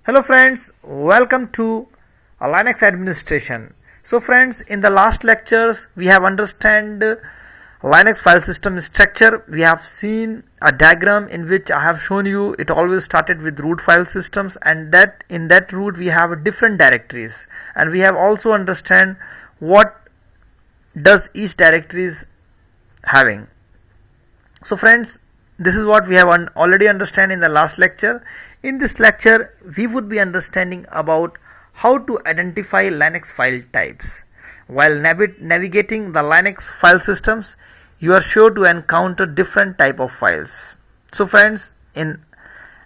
Hello friends, welcome to Linux administration. So friends, in the last lectures we have understand Linux file system structure. We have seen a diagram in which I have shown you it always started with root file systems, and that in that root we have different directories, and we have also understand what does each directory is having. So friends, this is what we have already understand in the last lecture. In this lecture we would be understanding about how to identify Linux file types. While navigating the Linux file systems, you are sure to encounter different type of files. So friends, in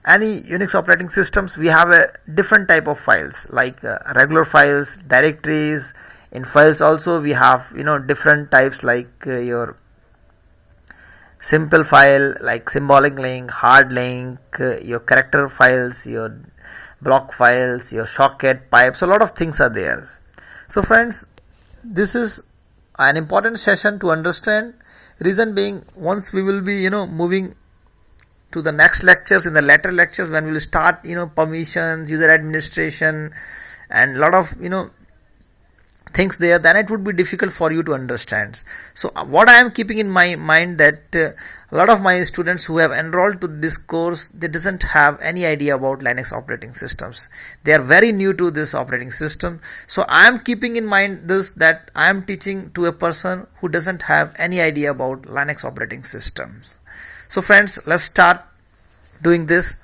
any Unix operating systems we have a different type of files like regular files, directories. In files also we have different types like your simple file like symbolic link, hard link, your character files, your block files, your socket pipes. A lot of things are there. So friends, this is an important session to understand. Reason being, once we will be moving to the next lectures, in the later lectures when we will start permissions, user administration, and lot of things there, then it would be difficult for you to understand. So what I am keeping in my mind that a lot of my students who have enrolled to this course, they doesn't have any idea about Linux operating systems. They are very new to this operating system. So I am keeping in mind this, that I am teaching to a person who doesn't have any idea about Linux operating systems. So friends, let's start doing this.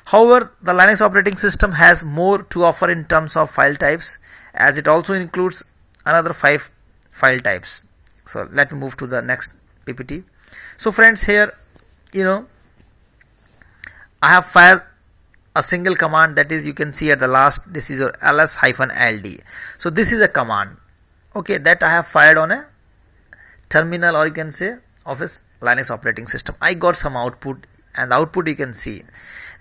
However, the Linux operating system has more to offer in terms of file types, as it also includes another 5 file types. So let me move to the next PPT. So friends, here I have fired a single command, that is, you can see at the last, this is your ls-ld. So this is a command, okay, that I have fired on a terminal, or you can say of a Linux operating system. I got some output, and the output you can see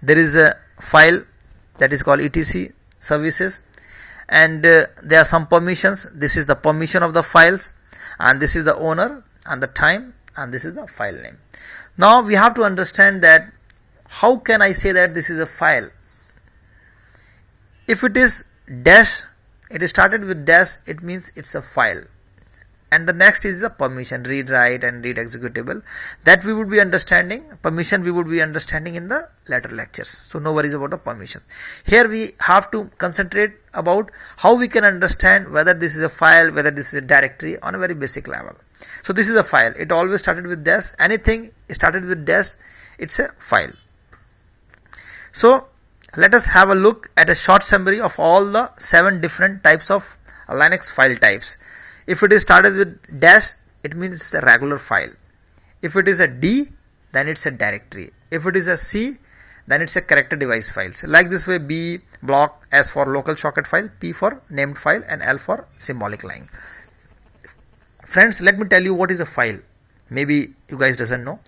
there is a file that is called etc services, and there are some permissions. This is the permission of the files, and this is the owner and the time, and this is the file name. Now we have to understand that how can I say that this is a file. If it is dash, it is started with dash, it means it's a file, and the next is the permission, read, write, and read executable. That we would be understanding. Permission we would be understanding in the later lectures, so no worries about the permission. Here we have to concentrate about how we can understand whether this is a file, whether this is a directory, on a very basic level. So this is a file. It always started with dash. Anything started with dash, it's a file. So let us have a look at a short summary of all the 7 different types of Linux file types. If it is started with dash, it means it's a regular file. If it is a D, then it's a directory. If it is a C, then it's a character device files. Like this way: B block, S for local socket file, P for named file, and L for symbolic line. Friends, let me tell you what is a file. Maybe you guys doesn't know.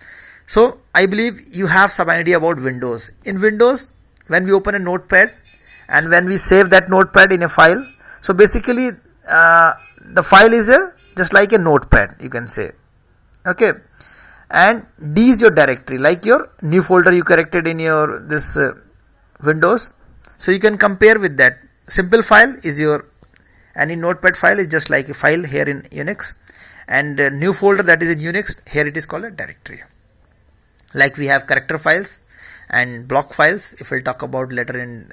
So I believe you have some idea about Windows. In Windows, when we open a notepad and when we save that notepad in a file, so basically the file is just like a notepad, you can say, okay, and D is your directory, like your new folder you created in your this Windows. So you can compare with that. Simple file is your any notepad file is just like a file here in Unix, and new folder, that is in Unix, here it is called a directory. Like we have character files and block files. If we'll talk about later in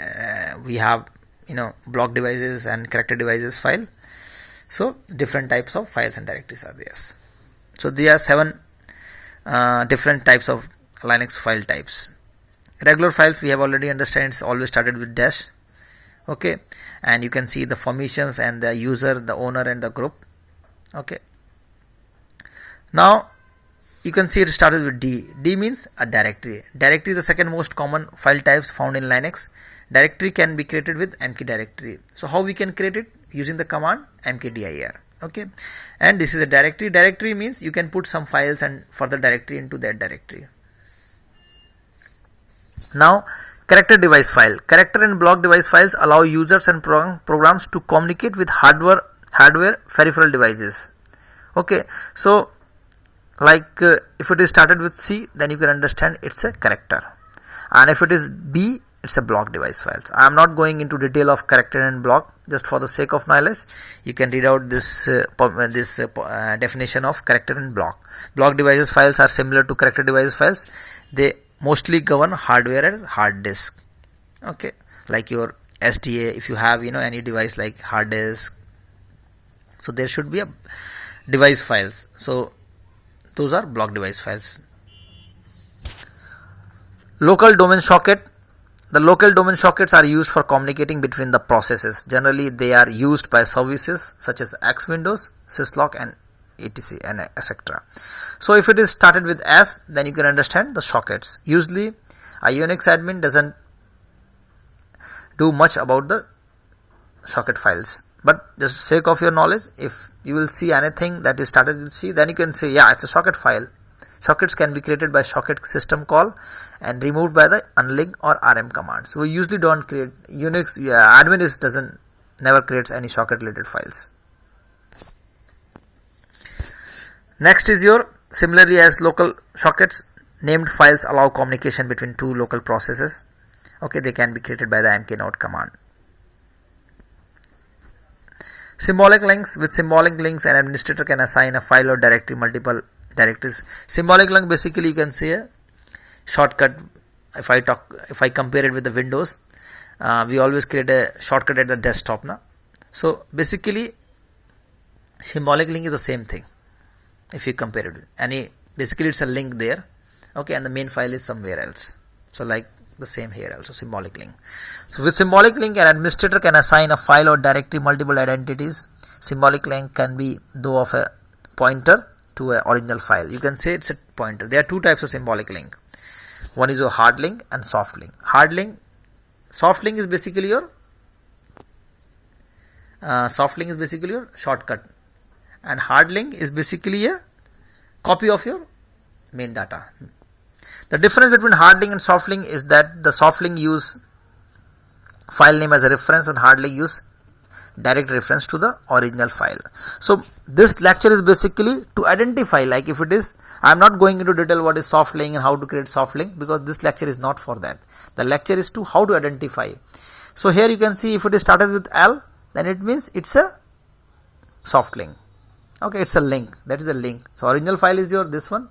we have block devices and character devices file. So different types of files and directories are there. So there are 7 different types of Linux file types. Regular files we have already understand, it's always started with dash, okay, and you can see the permissions and the user, the owner, and the group, okay. Now you can see it started with D. D means a directory. Directory is the second most common file types found in Linux. Directory can be created with mkdir directory. So how we can create it? Using the command mkdir, okay. And this is a directory. Directory means you can put some files and further directory into that directory. Now character device file. Character and block device files allow users and programs to communicate with hardware peripheral devices, okay. So like if it is started with C, then you can understand it's a character, and if it is B, it's a block device files. I am not going into detail of character and block, just for the sake of knowledge. You can read out this definition of character and block. Block devices files are similar to character device files. They mostly govern hardware as hard disk. Okay, like your SDA, if you have any device like hard disk, so there should be a device files. So those are block device files. Local domain socket. The local domain sockets are used for communicating between the processes. Generally, they are used by services such as X Windows, syslog, and etc. and etc. So if it is started with S, then you can understand the sockets. Usually, a Unix admin doesn't do much about the socket files, but just sake of your knowledge, if you will see anything that is started with C, then you can say, yeah, it's a socket file. Sockets can be created by socket system call and removed by the unlink or rm commands. We usually don't create Unix. Admin never creates any socket related files. Next is your similarly as local sockets, named files allow communication between two local processes. Okay, they can be created by the mknode command. Symbolic links. With symbolic links, an administrator can assign a file or directory multiple directories. Symbolic link, basically you can say a shortcut. If I compare it with the Windows, we always create a shortcut at the desktop now. So basically symbolic link is the same thing. If you compare it, basically it's a link there, okay, and the main file is somewhere else. So like the same here also, symbolic link. So with symbolic link, an administrator can assign a file or directory multiple identities. Symbolic link can be though of a pointer to an original file. You can say it's a pointer. There are two types of symbolic link. One is a hard link and soft link. Soft link is basically your shortcut, and hard link is basically a copy of your main data. The difference between hard link and soft link is that the soft link use file name as a reference and hard link use direct reference to the original file. So this lecture is basically to identify, like if it is, I am not going into detail what is soft link and how to create soft link, because this lecture is not for that. The lecture is to how to identify. So here you can see if it is started with L, then it means it's a soft link. Okay, it's a link. That is a link. So original file is your this one.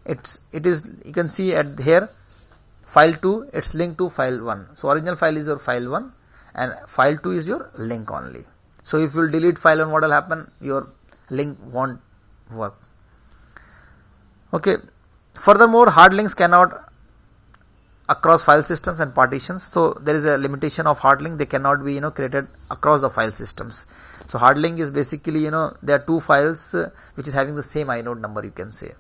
It is, you can see at here file 2, it's linked to file 1. So original file is your file 1 and file 2 is your link only. So if you will delete file 1, what will happen? Your link won't work. Okay. Furthermore, hard links cannot across file systems and partitions. So there is a limitation of hard link. They cannot be created across the file systems. So hard link is basically there are two files which is having the same inode number, you can say.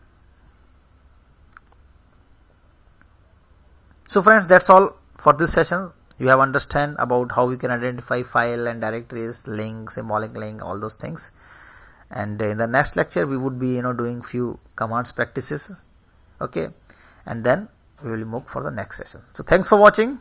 So friends, that's all for this session. You have understand about how we can identify file and directories, link, symbolic link, all those things. And in the next lecture, we would be doing few commands practices. Okay, and then we will move for the next session. So thanks for watching.